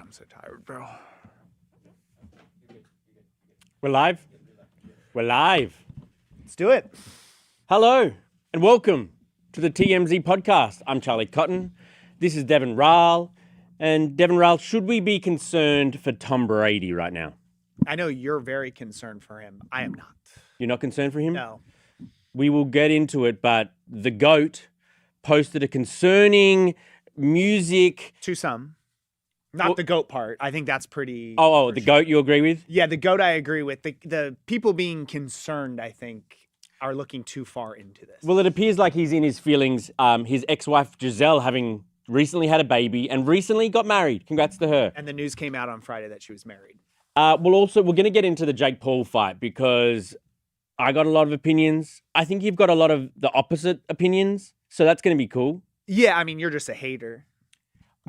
I'm so tired, bro. We're live? We're live. Let's do it. Hello and welcome to the TMZ podcast. I'm Charlie Cotton. This is Devin Rahl. And Devin Rahl, should we be concerned for Tom Brady right now? I know you're very concerned for him. I am not. You're not concerned for him? No. We will get into it, but the GOAT posted a concerning music. To some. Not the GOAT part. I think that's pretty. Oh, the GOAT you agree with? Yeah, the GOAT I agree with. The people being concerned, I think, are looking too far into this. Well, it appears like he's in his feelings. His ex-wife Gisele having recently had a baby and recently got married. Congrats to her. And the news came out on Friday that she was married. We're going to get into the Jake Paul fight because I got a lot of opinions. I think you've got a lot of the opposite opinions. So that's going to be cool. Yeah, I mean, you're just a hater.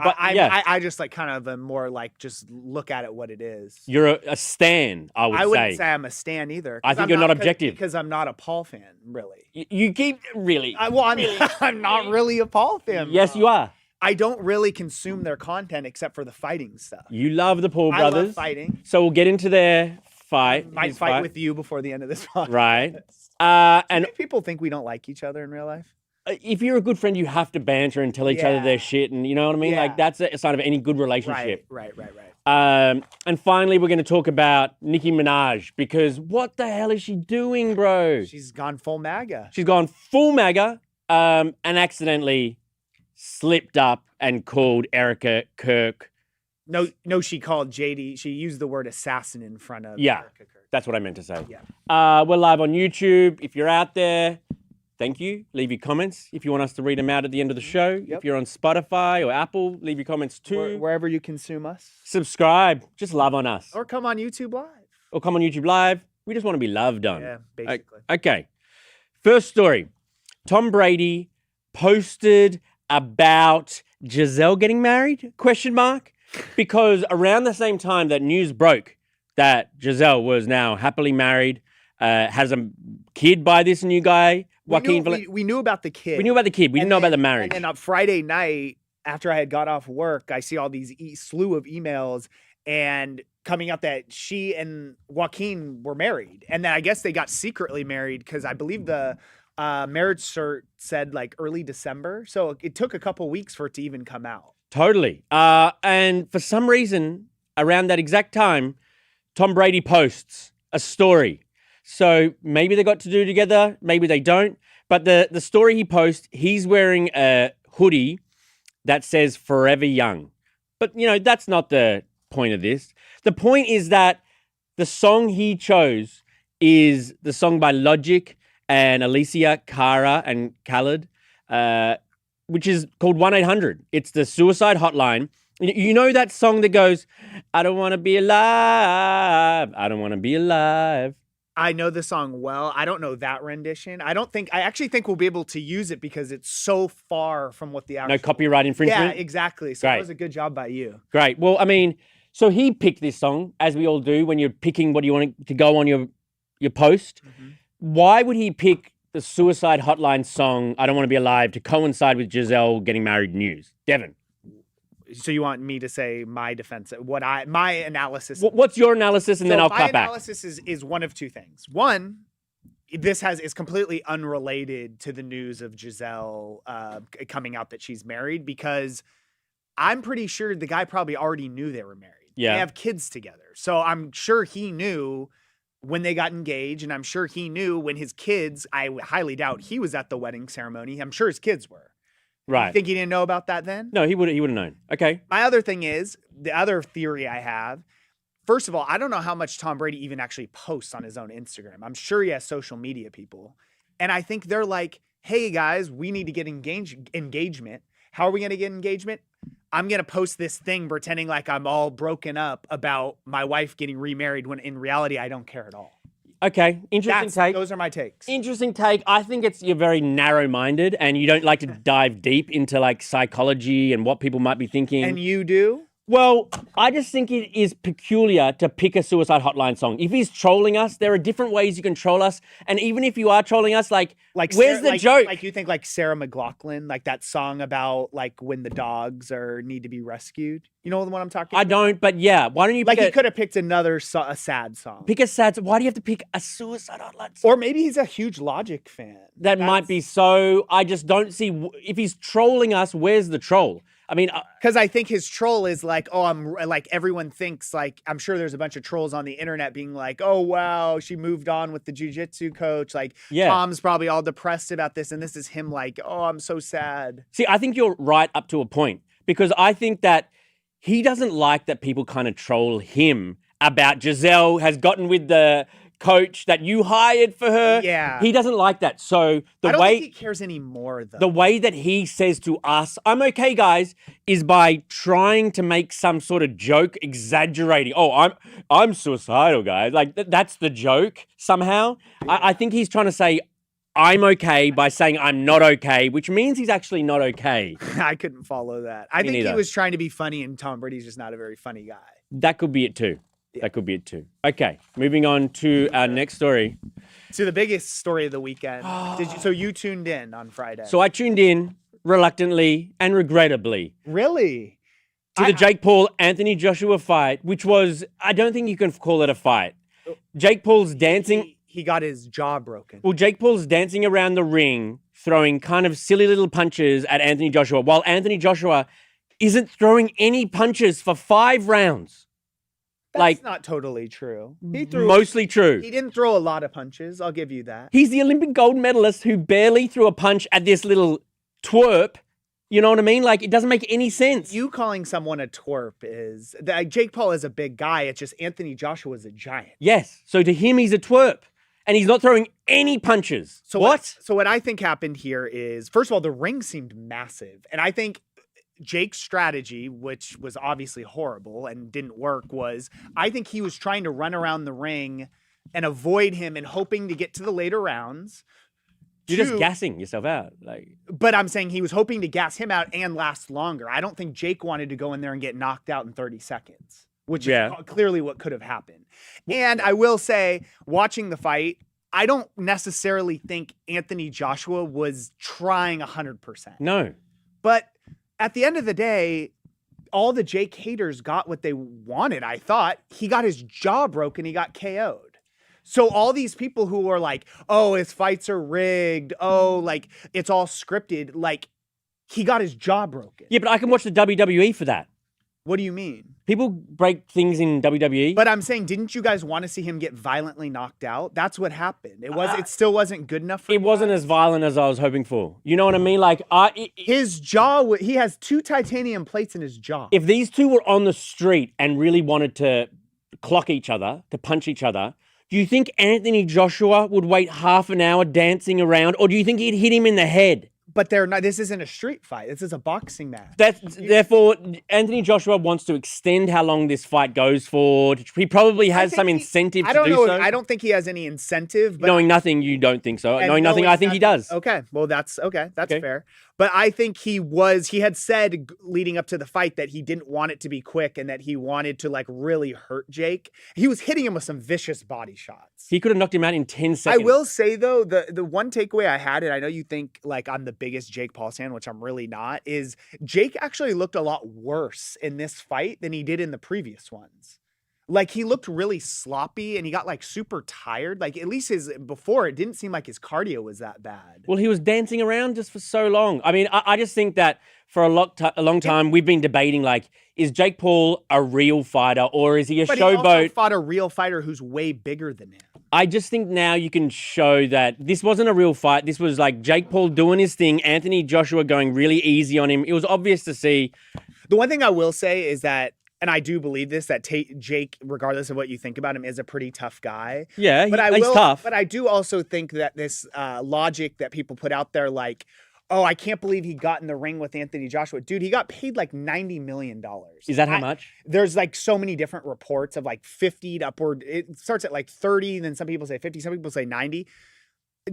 But I just like kind of am more like just look at it what it is. You're a stan, I would say. I wouldn't say I'm a stan either. I think you're not objective. Because I'm not a Paul fan, really. You keep really. I'm not really a Paul fan. Yes, you are. I don't really consume their content except for the fighting stuff. You love the Paul brothers. I love fighting. So we'll get into their fight. Might fight with you before the end of this podcast. Right. And people think we don't like each other in real life. If you're a good friend, you have to banter and tell each other their shit, and you know what I mean? Yeah. Like, that's a sign of any good relationship. Right. And finally, we're going to talk about Nicki Minaj, because what the hell is she doing, bro? She's gone full MAGA. She's gone full MAGA and accidentally slipped up and called Erica Kirk. No, she called JD. She used the word assassin in front of Erica Kirk. That's what I meant to say. Yeah. We're live on YouTube. If you're out there, thank you. Leave your comments if you want us to read them out at the end of the show. Yep. If you're on Spotify or Apple, leave your comments too. Wherever you consume us. Subscribe. Just love on us. Or come on YouTube Live. Or come on YouTube Live. We just want to be loved on. Yeah, basically. Okay. First story. Tom Brady posted about Gisele getting married? ? Because around the same time that news broke that Gisele was now happily married, has a kid by this new guy, Joaquin. We knew about the kid. We knew about the kid. We didn't know about the marriage. And then on Friday night, after I had got off work, I see all these slew of emails and coming out that she and Joaquin were married. And then I guess they got secretly married because I believe the marriage cert said like early December. So it took a couple weeks for it to even come out. Totally. And for some reason, around that exact time, Tom Brady posts a story. So maybe they got to do together, maybe they don't. But the story he posts, he's wearing a hoodie that says Forever Young. But, you know, that's not the point of this. The point is that the song he chose is the song by Logic and Alicia Cara and Khaled, which is called 1-800. It's the suicide hotline. You know that song that goes, I don't want to be alive. I don't want to be alive. I know the song well. I don't know that rendition. I actually think we'll be able to use it because it's so far from what the actual. No copyright infringement? Yeah, exactly. So that was a good job by you. Great. Well, I mean, so he picked this song, as we all do when you're picking what you want to go on your post. Mm-hmm. Why would he pick the suicide hotline song, I Don't Want to Be Alive, to coincide with Gisele getting married news? Devin. So you want me to say my defense, my analysis? What's your analysis, and then I'll cut back. My analysis is one of two things. One, this is completely unrelated to the news of Gisele coming out that she's married, because I'm pretty sure the guy probably already knew they were married. Yeah. They have kids together. So I'm sure he knew when they got engaged, and I'm sure he knew when his kids, I highly doubt he was at the wedding ceremony. I'm sure his kids were. Right. You think he didn't know about that then? No, he would have known. Okay. My other thing is, the other theory I have, first of all, I don't know how much Tom Brady even actually posts on his own Instagram. I'm sure he has social media people. And I think they're like, hey guys, we need to get engagement. How are we going to get engagement? I'm going to post this thing pretending like I'm all broken up about my wife getting remarried when in reality, I don't care at all. Okay, interesting take. Those are my takes. Interesting take. I think you're very narrow-minded and you don't like to dive deep into like psychology and what people might be thinking. And you do? Well, I just think it is peculiar to pick a suicide hotline song. If he's trolling us, there are different ways you can troll us. And even if you are trolling us, like where's the joke? Like you think like Sarah McLachlan, like that song about like when the dogs need to be rescued. You know the one I'm talking about? I don't, but yeah. Why don't you like he could have picked another a sad song. Pick a sad song. Why do you have to pick a suicide hotline song? Or maybe he's a huge Logic fan. That might be so. I just don't see if he's trolling us, where's the troll? I mean, because I think his troll is like, oh, I'm like, everyone thinks like, I'm sure there's a bunch of trolls on the internet being like, oh, wow, she moved on with the jiu-jitsu coach. Like, Tom's probably all depressed about this. And this is him like, oh, I'm so sad. See, I think you're right up to a point, because I think that he doesn't like that people kind of troll him about Gisele has gotten with the coach that you hired for her. Yeah. He doesn't like that. So I don't think he cares anymore, though. The way that he says to us, I'm okay, guys, is by trying to make some sort of joke, exaggerating. Oh, I'm suicidal, guys. Like, that's the joke somehow. Yeah. I think he's trying to say, I'm okay by saying I'm not okay, which means he's actually not okay. I couldn't follow that. I think he was trying to be funny, and Tom Brady's just not a very funny guy. That could be it too. Yeah. That could be it too. Okay, moving on to our next story. So the biggest story of the weekend. So you tuned in on Friday. So I tuned in reluctantly and regrettably. Really? To the Jake Paul, Anthony Joshua fight, which was, I don't think you can call it a fight. Jake Paul's dancing. He got his jaw broken. Well, Jake Paul's dancing around the ring, throwing kind of silly little punches at Anthony Joshua, while Anthony Joshua isn't throwing any punches for 5 rounds. That's not totally true. He threw mostly true. He didn't throw a lot of punches. I'll give you that. He's the Olympic gold medalist who barely threw a punch at this little twerp. You know what I mean? Like, it doesn't make any sense. You calling someone a twerp is... Jake Paul is a big guy. It's just Anthony Joshua is a giant. Yes. So to him, he's a twerp. And he's not throwing any punches. So what I think happened here is, first of all, the ring seemed massive. And I think Jake's strategy, which was obviously horrible and didn't work, was I think he was trying to run around the ring and avoid him and hoping to get to the later rounds. You're just gassing yourself out. But I'm saying he was hoping to gas him out and last longer. I don't think Jake wanted to go in there and get knocked out in 30 seconds, which is clearly what could have happened. And I will say, watching the fight, I don't necessarily think Anthony Joshua was trying 100%. No. But at the end of the day, all the Jake haters got what they wanted, I thought. He got his jaw broken. He got KO'd. So all these people who were like, oh, his fights are rigged. Oh, like, it's all scripted. Like, he got his jaw broken. Yeah, but I can watch the WWE for that. What do you mean? People break things in WWE. But I'm saying, didn't you guys want to see him get violently knocked out? That's what happened. It still wasn't good enough for It wasn't as violent as I was hoping for. You know what I mean? Like, his jaw, he has 2 titanium plates in his jaw. If these two were on the street and really wanted to clock each other, to punch each other, do you think Anthony Joshua would wait half an hour dancing around, or do you think he'd hit him in the head? But they're not. This isn't a street fight. This is a boxing match. Therefore, Anthony Joshua wants to extend how long this fight goes for. He probably has some incentive to do so. I don't think he has any incentive. But knowing nothing, you don't think so. Knowing nothing, I think he does. Okay. Well, that's okay. That's fair. But I think he had said leading up to the fight that he didn't want it to be quick and that he wanted to like really hurt Jake. He was hitting him with some vicious body shots. He could have knocked him out in 10 seconds. I will say though, the one takeaway I had, and I know you think like I'm the biggest Jake Paul fan, which I'm really not, is Jake actually looked a lot worse in this fight than he did in the previous ones. Like, he looked really sloppy and he got like super tired. Like, at least before, it didn't seem like his cardio was that bad. Well, he was dancing around just for so long. I mean, I just think that for a long time, we've been debating, like, is Jake Paul a real fighter or is he a showboat? He also fought a real fighter who's way bigger than him. I just think now you can show that this wasn't a real fight. This was like Jake Paul doing his thing, Anthony Joshua going really easy on him. It was obvious to see. The one thing I will say is that, and I do believe this, that Jake, regardless of what you think about him, is a pretty tough guy. Yeah, he's tough. But I do also think that this logic that people put out there, like, oh, I can't believe he got in the ring with Anthony Joshua. Dude, he got paid like $90 million. Is that how much? There's like so many different reports of like 50 to upward. It starts at like 30, then some people say 50, some people say 90.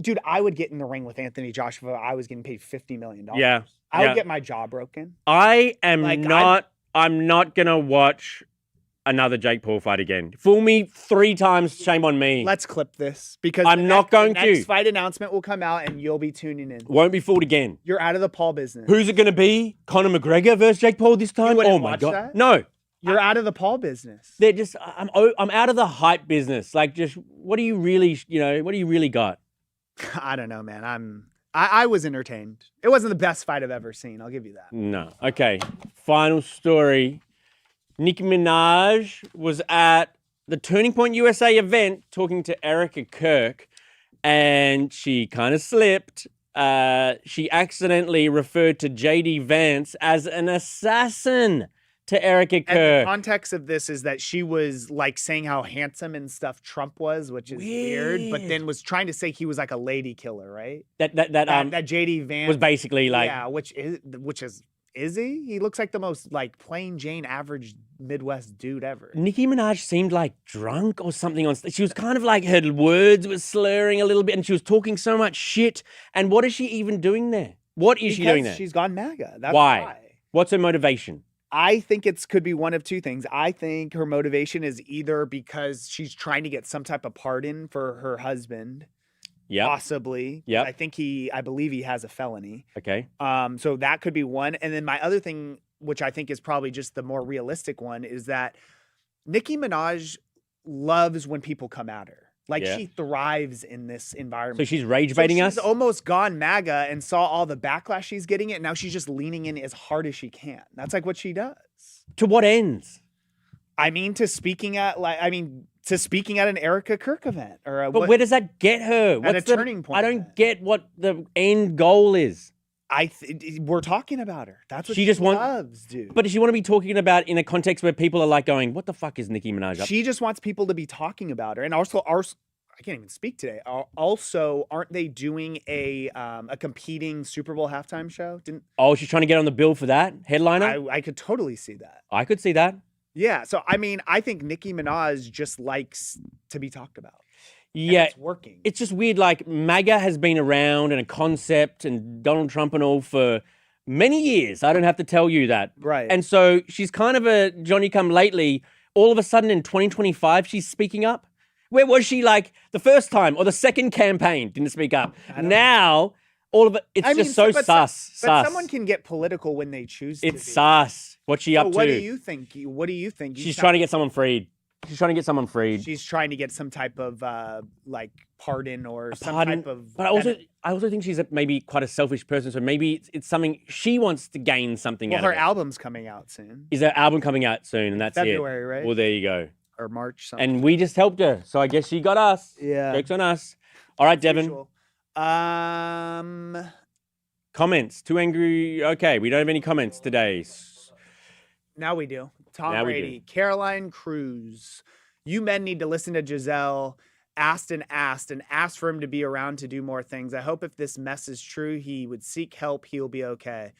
Dude, I would get in the ring with Anthony Joshua if I was getting paid $50 million. Yeah. I would get my jaw broken. I am I'm not going to watch another Jake Paul fight again. Fool me 3 times, shame on me. Let's clip this because I'm not going the to. next fight announcement will come out and you'll be tuning in. Won't be fooled again. You're out of the Paul business. Who's it going to be? Conor McGregor versus Jake Paul this time? wouldn't Oh my watch God. that? No. You're out of the Paul business. They're just, I'm out of the hype business. Like, just, what do you really, what do you really got? I don't know, man. I was entertained. It wasn't the best fight I've ever seen. I'll give you that. No. Okay. Final story. Nicki Minaj was at the Turning Point USA event talking to Erica Kirk, and she kind of slipped. She accidentally referred to JD Vance as an assassin to Erica Kirk. And the context of this is that she was like saying how handsome and stuff Trump was, which is weird, but then was trying to say he was like a lady killer, right? That JD Vance was basically like, yeah, which is he? He looks like the most like plain Jane average Midwest dude ever. Nicki Minaj seemed like drunk or something on stage. She was kind of like, her words were slurring a little bit and she was talking so much shit. And what is she even doing there? What is she doing there? She's gone MAGA. That's why. What's her motivation? I think could be one of two things. I think her motivation is either because she's trying to get some type of pardon for her husband. Yeah. Possibly. Yeah. I believe he has a felony. Okay. So that could be one. And then my other thing, which I think is probably just the more realistic one, is that Nicki Minaj loves when people come at her. Like she thrives in this environment. So she's rage baiting us? She's almost gone MAGA and saw all the backlash she's getting it. Now she's just leaning in as hard as she can. That's like what she does. To what ends? I mean, to speaking at an Erica Kirk event but where does that get her? What's the turning point? I don't get what the end goal is. We're talking about her. That's what she just loves, dude. But does she want to be talking about in a context where people are like going, "What the fuck is Nicki Minaj up?" She just wants people to be talking about her, and also I can't even speak today. Also, aren't they doing a competing Super Bowl halftime show? She's trying to get on the bill for that headliner. I could totally see that. I could see that. Yeah. So I mean, I think Nicki Minaj just likes to be talked about. Yeah, it's working. It's just weird. Like MAGA has been around and a concept, and Donald Trump and all for many years. I don't have to tell you that, right? And so she's kind of a Johnny come lately. All of a sudden, in 2025, she's speaking up. Where was she like the first time or the second campaign? Didn't speak up. Now, all of it, it's sus. But someone can get political when they choose to. It's sus. What's she up to? What do you think? What do you think? She's trying to get someone freed. She's trying to get someone freed. She's trying to get some type of like pardon or type of. But I also think she's maybe quite a selfish person. So maybe it's something she wants to gain something out of it. Well, her album's coming out soon. Is her album coming out soon? And that's February, it. right? Well, there you go. Or March. Something. And we just helped her, so I guess she got us. Yeah. Joke's on us. All right, Devin. Comments. Too angry. Okay, we don't have any comments today. Now we do. Tom Brady, Caroline Cruz. You men need to listen to Gisele. Asked for him to be around to do more things. I hope if this mess is true, he would seek help. He'll be okay.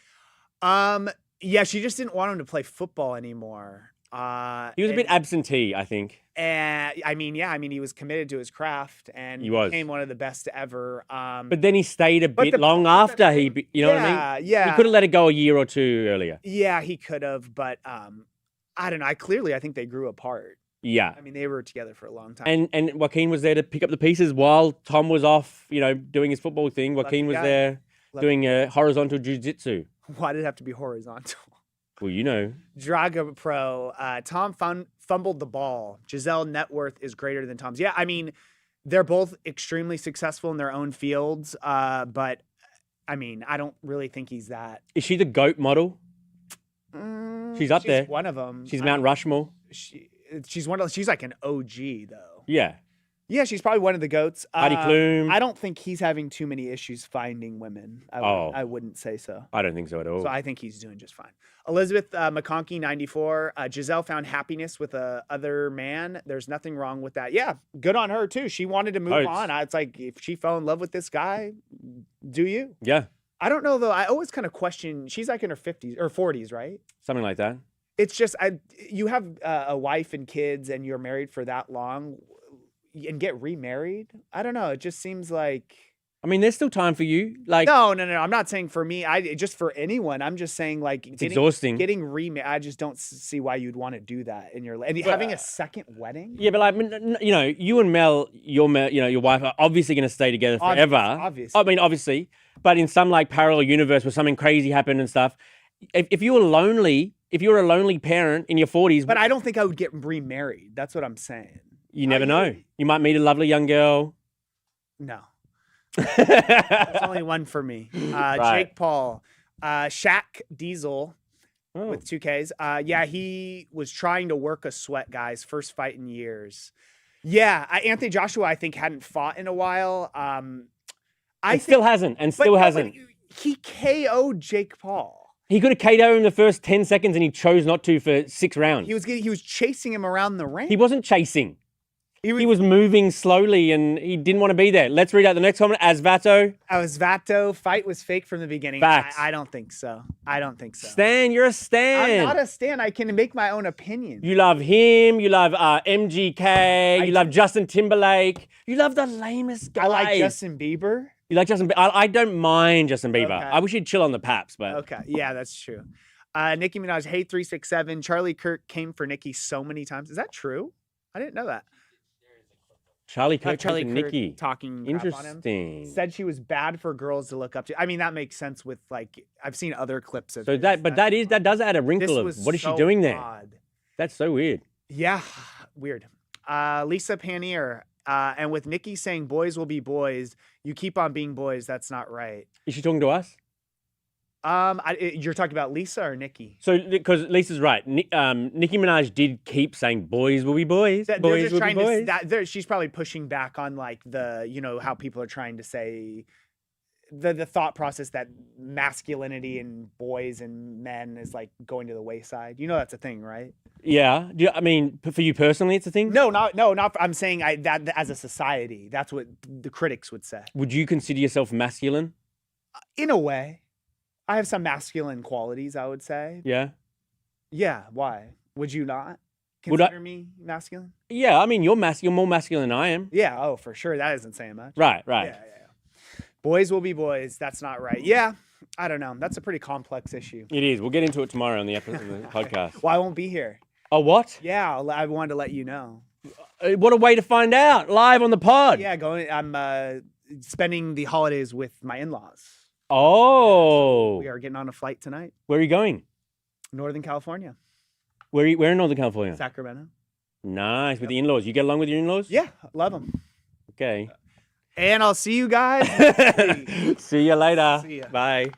Yeah, she just didn't want him to play football anymore. He was a bit absentee, I think. And I mean, he was committed to his craft and he became one of the best ever. But then he stayed a bit long after what I mean? Yeah. He could have let it go a year or two earlier. Yeah, he could have, but I don't know. I think they grew apart. Yeah. I mean, they were together for a long time. And Joaquin was there to pick up the pieces while Tom was off, doing his football thing. Joaquin was there doing horizontal jiu-jitsu. Why did it have to be horizontal? Well, Draga Pro, Tom fumbled the ball. Gisele net worth is greater than Tom's. Yeah, I mean, they're both extremely successful in their own fields, but I mean, I don't really think he's that. Is she the GOAT model? She's up there. She's one of them. She's Mount Rushmore. She's like an OG, though. Yeah. Yeah, she's probably one of the GOATs. Heidi Klum. I don't think he's having too many issues finding women. I wouldn't say so. I don't think so at all. So I think he's doing just fine. Elizabeth McConkey, 94. Gisele found happiness with a other man. There's nothing wrong with that. Yeah, good on her, too. She wanted to move on. It's like, if she fell in love with this guy, do you? Yeah. I don't know, though. I always kind of question. She's like in her 50s or 40s, right? Something like that. It's just, you have a wife and kids and you're married for that long and get remarried. I don't know. It just seems like. I mean, there's still time for you. Like, No. I'm not saying for me. Just for anyone. I'm just saying like it's exhausting. Getting remarried. I just don't see why you'd want to do that in your life. And having a second wedding. Yeah, but like, you know, you and Mel, your wife are obviously going to stay together forever. Obviously. I mean, obviously, but in some like parallel universe where something crazy happened and stuff, if you were lonely, if you were a lonely parent in your 40s, But I don't think I would get remarried. That's what I'm saying. you never know. You might meet a lovely young girl. No. There's only one for me. Right. Jake Paul, Shaq Diesel Oh. with 2Ks. Yeah, he was trying to work a sweat, guys. First fight in years. Yeah, Anthony Joshua, I think, hadn't fought in a while. Still hasn't. He KO'd Jake Paul. He could have KO'd him the first 10 seconds and he chose not to for 6 rounds. He was chasing him around the ring. He wasn't chasing. He was moving slowly and he didn't want to be there. Let's read out the next comment. Asvato, fight was fake from the beginning. Facts. I don't think so. Stan, you're a Stan. I'm not a Stan. I can make my own opinion. You love him. You love MGK. You love Justin Timberlake. You love the lamest guy. I like Justin Bieber. You like Justin Bieber? I don't mind Justin Bieber. Okay. I wish he'd chill on the paps, but Okay, yeah, that's true. Nicki Minaj, hey 367. Charlie Kirk came for Nicki so many times. Is that true? I didn't know that. Charlie Kirk, Charlie and Kirk Nicki. talking crap on him. Interesting. Said she was bad for girls to look up to. I mean, that makes sense with like I've seen other clips of. So this. that does add a wrinkle of what is she doing there? Odd. That's so weird. Yeah, weird. Lisa Panier, and with Nicki saying boys will be boys, you keep on being boys. That's not right. Is she talking to us? You're talking about Lisa or Nicki? So, because Lisa's right. Nicki Minaj did keep saying boys will be boys. They're Boys just will be trying boys. to. She's probably pushing back on like how people are trying to say the thought process that masculinity in boys and men is like going to the wayside. You know that's a thing, right? Yeah. I mean, for you personally, it's a thing? No, not. I'm saying that as a society, that's what the critics would say. Would you consider yourself masculine? In a way, I have some masculine qualities, I would say. Yeah. Yeah. Why? Would you not Would I- consider me masculine? Yeah. I mean, you're more masculine than I am. Yeah. Oh, for sure. That isn't saying much. Right. Yeah. Boys will be boys. That's not right. Yeah. I don't know. That's a pretty complex issue. It is. We'll get into it tomorrow on the episode of the podcast. Well, I won't be here. Oh, what? Yeah. I wanted to let you know. What a way to find out. Live on the pod. Yeah. I'm spending the holidays with my in-laws. Oh. We are getting on a flight tonight. Where are you going? Northern California. Where in Northern California? Sacramento. Nice. With the in-laws. You get along with your in-laws? Yeah. Love them. Okay. And I'll see you guys. See you later. See ya. Bye.